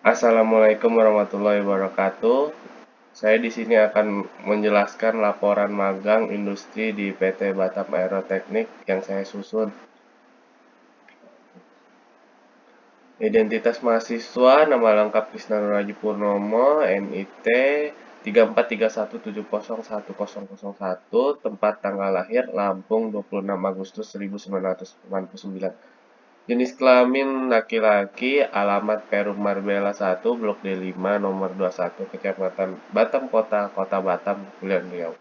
Assalamualaikum warahmatullahi wabarakatuh. Saya di sini akan menjelaskan laporan magang industri di PT Batam Aeroteknik yang saya susun. Identitas mahasiswa, nama lengkap Krisna Nuraji Purnomo, NIT 3431701001, tempat tanggal lahir Lampung 26 Agustus 1999. Jenis kelamin laki-laki, alamat Perum Marbella 1, Blok D5, nomor 21, Kecamatan Batam Kota, Kota Batam, Kepulauan Riau.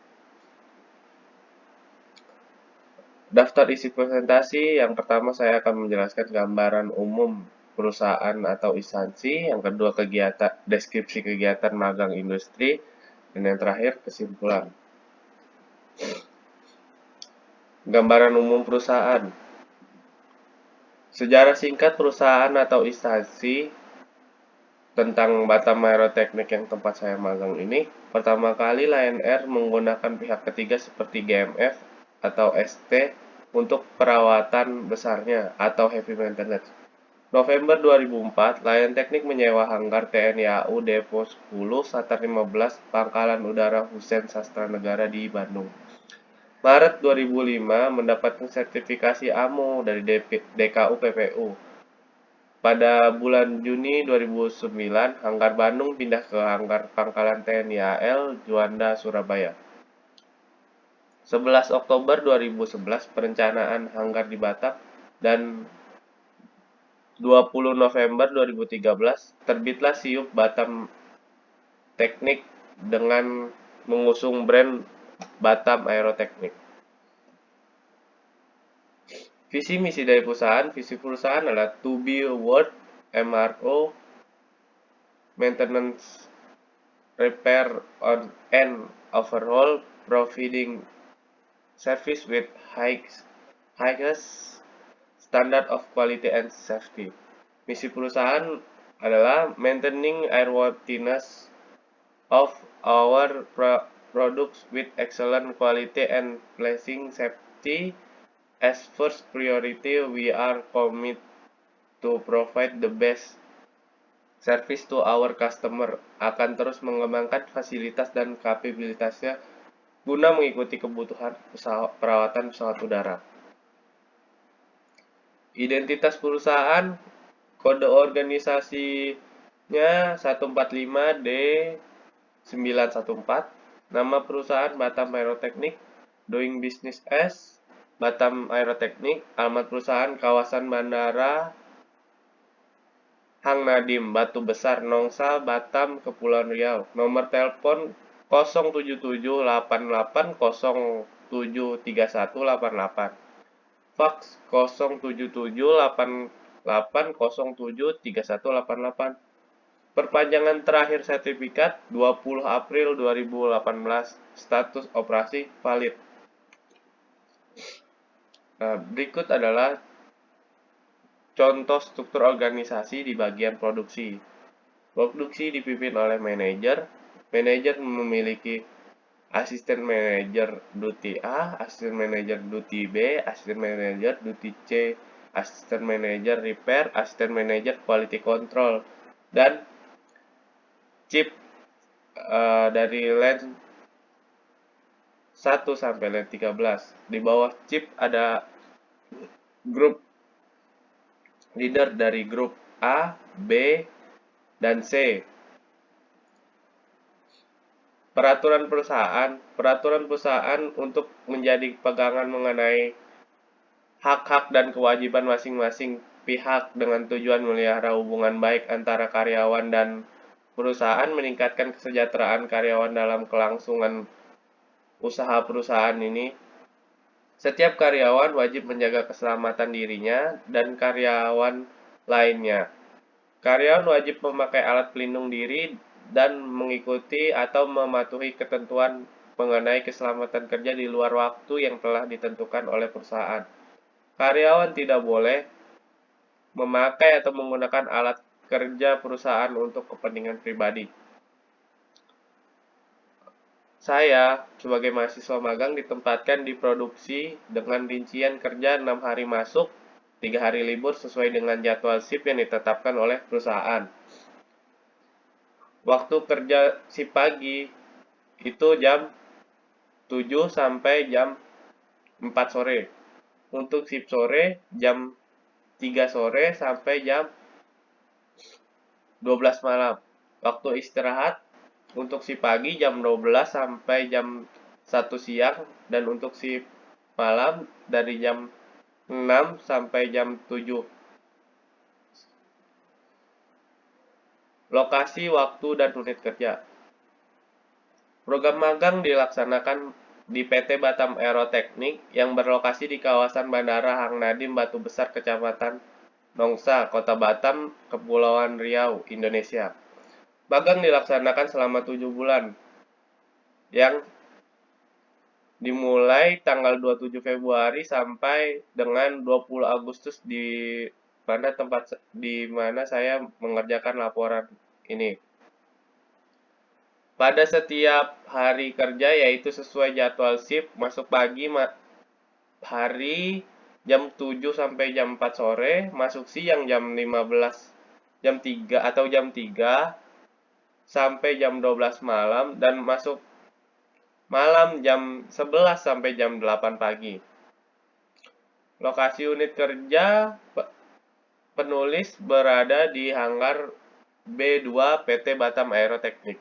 Daftar isi presentasi, yang pertama saya akan menjelaskan gambaran umum perusahaan atau instansi, yang kedua kegiatan, deskripsi kegiatan magang industri, dan yang terakhir kesimpulan. Gambaran umum perusahaan. Sejarah singkat perusahaan atau instansi tentang Batam Aeroteknik yang tempat saya magang ini. Pertama kali Lion Air menggunakan pihak ketiga seperti GMF atau ST untuk perawatan besarnya atau heavy maintenance. November 2004, Lion Teknik menyewa hanggar TNI AU Depo 10 Satar 15 Pangkalan Udara Hussein Sastra Negara di Bandung. Maret 2005 mendapatkan sertifikasi AMO dari DKU PPU. Pada bulan Juni 2009, hanggar Bandung pindah ke hanggar Pangkalan TNI AL Juanda, Surabaya. 11 Oktober 2011, perencanaan hanggar di Batam, dan 20 November 2013, terbitlah Siup Batam Teknik dengan mengusung brand Batam Aeroteknik. Visi misi dari perusahaan, visi perusahaan adalah to be a world MRO maintenance repair and overhaul providing service with highest standard of quality and safety. Misi perusahaan adalah maintaining airworthiness of our products with excellent quality and placing safety as first priority. We are committed to provide the best service to our customer, akan terus mengembangkan fasilitas dan kapabilitasnya guna mengikuti kebutuhan perawatan pesawat udara. Identitas perusahaan, kode organisasinya 145D914, nama perusahaan Batam Aeroteknik, doing business as Batam Aeroteknik, alamat perusahaan kawasan Bandara Hang Nadim, Batu Besar, Nongsa, Batam, Kepulauan Riau. Nomor telepon 07780073188. Fax 07788073188. Perpanjangan terakhir sertifikat 20 April 2018. Status operasi valid. Berikut adalah contoh struktur organisasi di bagian produksi. Produksi dipimpin oleh manajer. Manajer memiliki asisten manajer duty A, asisten manajer duty B, asisten manajer duty C, asisten manajer repair, asisten manajer quality control, dan chief dari line 1 sampai line 13. Di bawah chief ada grup leader dari grup A, B, dan C. Peraturan perusahaan untuk menjadi pegangan mengenai hak-hak dan kewajiban masing-masing pihak dengan tujuan melihara hubungan baik antara karyawan dan perusahaan, meningkatkan kesejahteraan karyawan dalam kelangsungan usaha perusahaan ini. Setiap karyawan wajib menjaga keselamatan dirinya dan karyawan lainnya. Karyawan wajib memakai alat pelindung diri dan mengikuti atau mematuhi ketentuan mengenai keselamatan kerja di luar waktu yang telah ditentukan oleh perusahaan. Karyawan tidak boleh memakai atau menggunakan alat kerja perusahaan untuk kepentingan pribadi. Saya, sebagai mahasiswa magang, ditempatkan di produksi dengan rincian kerja 6 hari masuk, 3 hari libur sesuai dengan jadwal shift yang ditetapkan oleh perusahaan. Waktu kerja si pagi itu jam 7 sampai jam 4 sore. Untuk shift sore jam 3 sore sampai jam 12 malam. Waktu istirahat untuk si pagi jam 12 sampai jam 1 siang, dan untuk si malam dari jam 6 sampai jam 7. Lokasi, waktu, dan unit kerja. Program magang dilaksanakan di PT Batam Aeroteknik yang berlokasi di kawasan Bandara Hang Nadim Batu Besar, Kecamatan Nongsa, Kota Batam, Kepulauan Riau, Indonesia. Magang dilaksanakan selama 7 bulan, yang dimulai tanggal 27 Februari sampai dengan 20 Agustus di mana saya mengerjakan laporan ini. Pada setiap hari kerja yaitu sesuai jadwal shift, masuk pagi hari jam 7 sampai jam 4 sore, masuk siang jam 3 atau jam 3 sampai jam 12 malam, dan masuk malam jam 11 sampai jam 8 pagi. Lokasi unit kerja penulis berada di Hanggar B2 PT Batam Aeroteknik.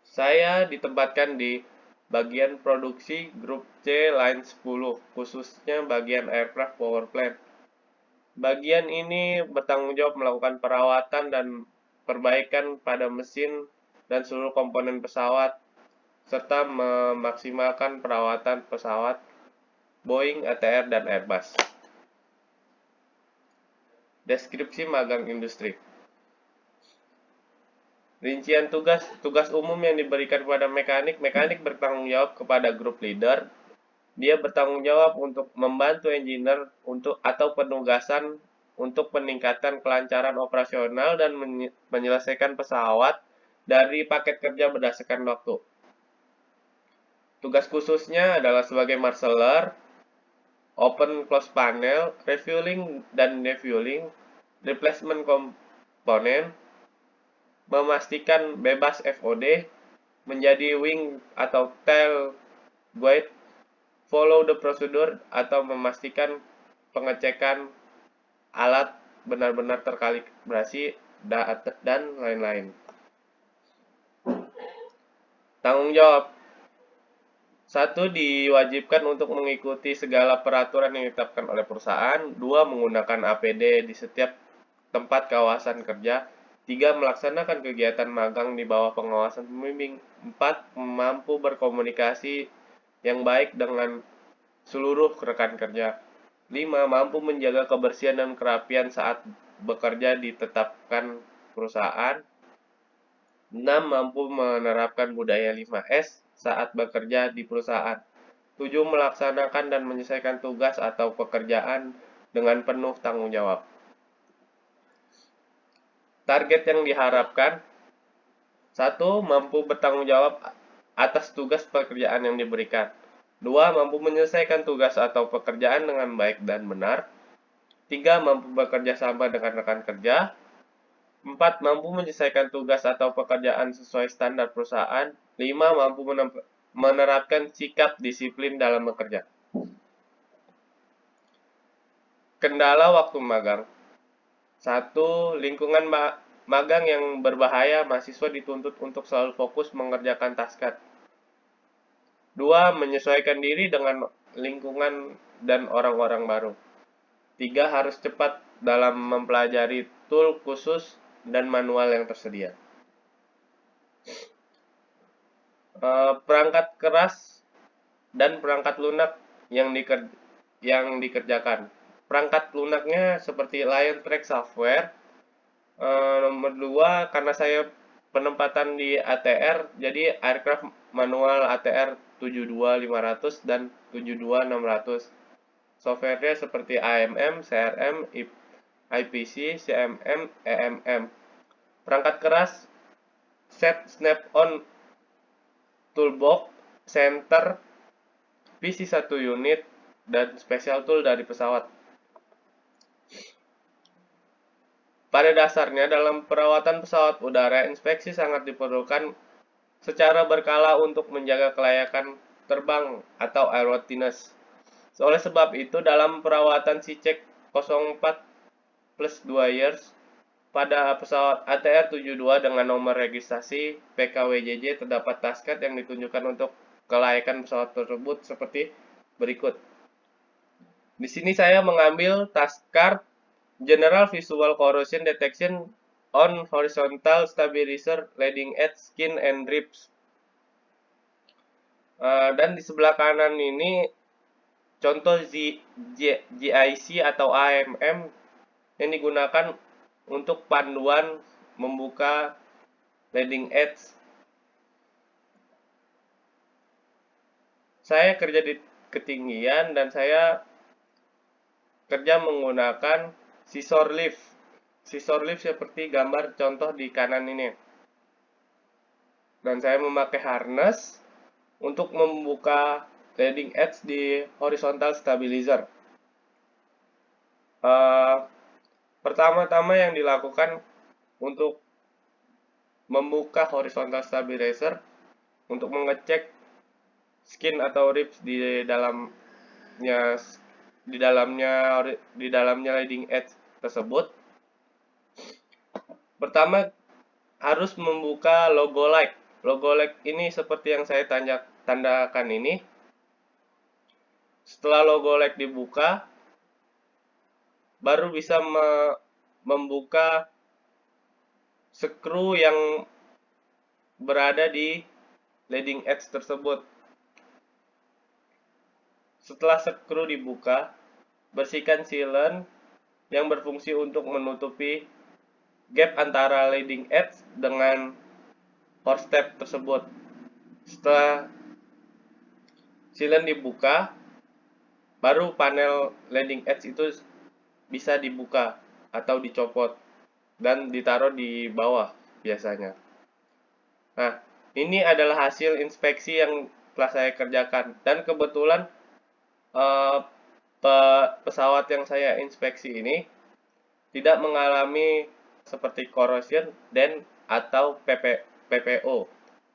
Saya ditempatkan di bagian produksi grup C line 10, khususnya bagian aircraft power plant. Bagian ini bertanggung jawab melakukan perawatan dan perbaikan pada mesin dan seluruh komponen pesawat, serta memaksimalkan perawatan pesawat Boeing, ATR, dan Airbus. Deskripsi magang industri. Rincian tugas umum yang diberikan kepada mekanik bertanggung jawab kepada group leader. Dia bertanggung jawab untuk membantu engineer atau penugasan untuk peningkatan kelancaran operasional dan menyelesaikan pesawat dari paket kerja berdasarkan waktu. Tugas khususnya adalah sebagai marshaller, open close panel, refueling dan defueling, replacement komponen, memastikan bebas FOD, menjadi wing atau tail guide, follow the procedure atau memastikan pengecekan alat benar-benar terkalibrasi, dan lain-lain. Tanggung jawab. 1. Diwajibkan untuk mengikuti segala peraturan yang ditetapkan oleh perusahaan. 2. Menggunakan APD di setiap tempat kawasan kerja. 3. Melaksanakan kegiatan magang di bawah pengawasan pembimbing. 4. Mampu berkomunikasi yang baik dengan seluruh rekan kerja. 5. Mampu menjaga kebersihan dan kerapian saat bekerja ditetapkan perusahaan. 6. Mampu menerapkan budaya 5S saat bekerja di perusahaan. 7. Melaksanakan dan menyelesaikan tugas atau pekerjaan dengan penuh tanggung jawab. Target yang diharapkan. 1. Mampu bertanggung jawab atas tugas pekerjaan yang diberikan. 2. Mampu menyelesaikan tugas atau pekerjaan dengan baik dan benar. 3. Mampu bekerja sama dengan rekan kerja. 4. Mampu menyelesaikan tugas atau pekerjaan sesuai standar perusahaan. 5. Mampu menerapkan sikap disiplin dalam bekerja. Kendala waktu magang. 1. Lingkungan magang yang berbahaya, mahasiswa dituntut untuk selalu fokus mengerjakan taskat. 2. Menyesuaikan diri dengan lingkungan dan orang-orang baru. 3. Harus cepat dalam mempelajari tool khusus dan manual yang tersedia. Perangkat keras dan perangkat lunak yang dikerjakan. Perangkat lunaknya seperti Lion Track Software. Nomor 2, karena saya penempatan di ATR, jadi aircraft manual ATR 72500 dan 72600. Softwarenya seperti AMM, CRM, IPC, CMM, EMM. Perangkat keras set Snap-on Toolbox, Center, PC 1 unit, dan Special Tool dari pesawat. Pada dasarnya, dalam perawatan pesawat udara, inspeksi sangat diperlukan secara berkala untuk menjaga kelayakan terbang atau airworthiness. Oleh sebab itu, dalam perawatan C-Check 04 plus 2 years pada pesawat ATR-72 dengan nomor registrasi PKWJJ terdapat tasket yang ditunjukkan untuk kelayakan pesawat tersebut seperti berikut. Di sini saya mengambil task card General Visual Corrosion Detection on Horizontal Stabilizer Leading Edge Skin and Ribs. Dan di sebelah kanan ini contoh GIC atau AMM yang digunakan untuk panduan membuka leading edge. Saya kerja di ketinggian dan saya kerja menggunakan scissor lift. Scissor lift seperti gambar contoh di kanan ini. Dan saya memakai harness untuk membuka leading edge di horizontal stabilizer. Pertama-tama yang dilakukan untuk membuka horizontal stabilizer untuk mengecek skin atau ribs di dalamnya leading edge tersebut. Pertama harus membuka logo light. Logo light ini seperti yang saya tandakan ini. Setelah logo light dibuka, baru bisa membuka skru yang berada di leading edge tersebut. Setelah skru dibuka, bersihkan sealant yang berfungsi untuk menutupi gap antara leading edge dengan horse step tersebut. Setelah sealant dibuka, baru panel leading edge itu bisa dibuka atau dicopot dan ditaruh di bawah biasanya. Nah, ini adalah hasil inspeksi yang telah saya kerjakan dan kebetulan pesawat yang saya inspeksi ini tidak mengalami seperti corrosion dan atau PPO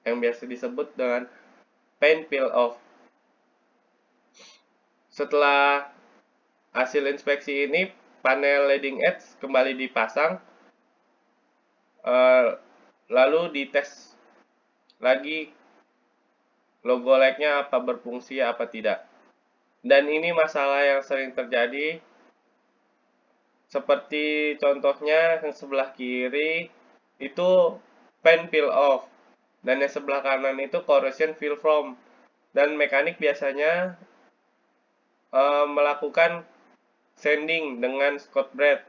yang biasa disebut dengan paint peel off. Setelah hasil inspeksi ini, panel leading edge kembali dipasang, lalu dites lagi logo lightnya apa berfungsi apa tidak. Dan ini masalah yang sering terjadi, seperti contohnya yang sebelah kiri itu paint peel off dan yang sebelah kanan itu corrosion fill foam, dan mekanik biasanya melakukan sanding dengan Scotch Brite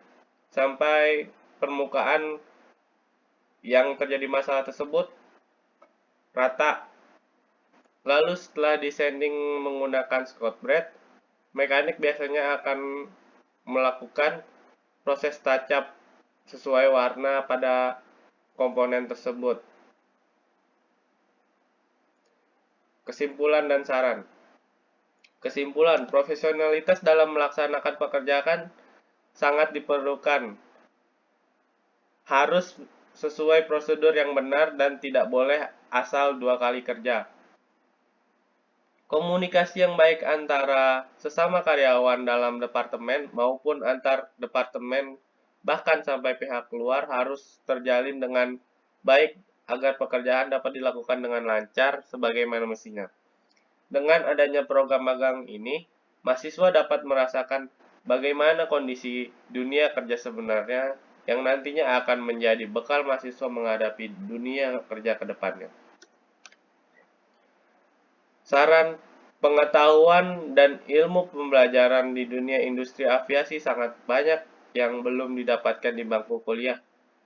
sampai permukaan yang terjadi masalah tersebut rata. Lalu setelah disanding menggunakan Scotch Brite, mekanik biasanya akan melakukan proses touch up sesuai warna pada komponen tersebut. Kesimpulan dan saran. Kesimpulan, profesionalitas dalam melaksanakan pekerjaan sangat diperlukan. Harus sesuai prosedur yang benar dan tidak boleh asal 2 kali kerja. Komunikasi yang baik antara sesama karyawan dalam departemen maupun antar departemen bahkan sampai pihak luar harus terjalin dengan baik agar pekerjaan dapat dilakukan dengan lancar sebagaimana mestinya. Dengan adanya program magang ini, mahasiswa dapat merasakan bagaimana kondisi dunia kerja sebenarnya yang nantinya akan menjadi bekal mahasiswa menghadapi dunia kerja ke depannya. Saran, pengetahuan dan ilmu pembelajaran di dunia industri aviasi sangat banyak yang belum didapatkan di bangku kuliah,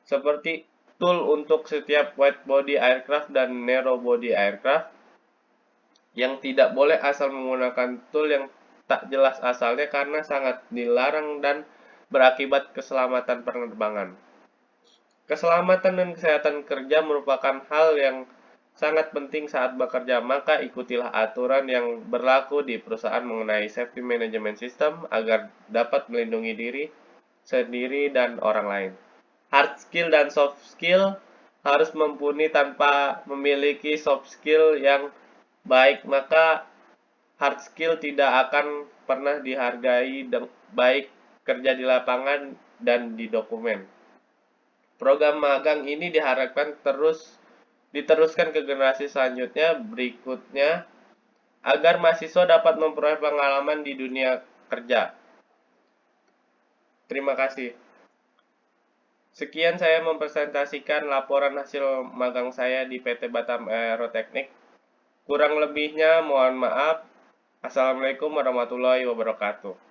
seperti tool untuk setiap wide body aircraft dan narrow body aircraft, yang tidak boleh asal menggunakan tool yang tak jelas asalnya karena sangat dilarang dan berakibat keselamatan penerbangan. Keselamatan dan kesehatan kerja merupakan hal yang sangat penting saat bekerja, maka ikutilah aturan yang berlaku di perusahaan mengenai safety management system agar dapat melindungi diri sendiri dan orang lain. hard skill dan soft skill harus mumpuni. Tanpa memiliki soft skill yang baik, maka hard skill tidak akan pernah dihargai baik kerja di lapangan dan di dokumen. Program magang ini diharapkan diteruskan ke generasi selanjutnya berikutnya agar mahasiswa dapat memperoleh pengalaman di dunia kerja. Terima kasih. Sekian saya mempresentasikan laporan hasil magang saya di PT Batam Aeroteknik. Kurang lebihnya mohon maaf. Assalamualaikum warahmatullahi wabarakatuh.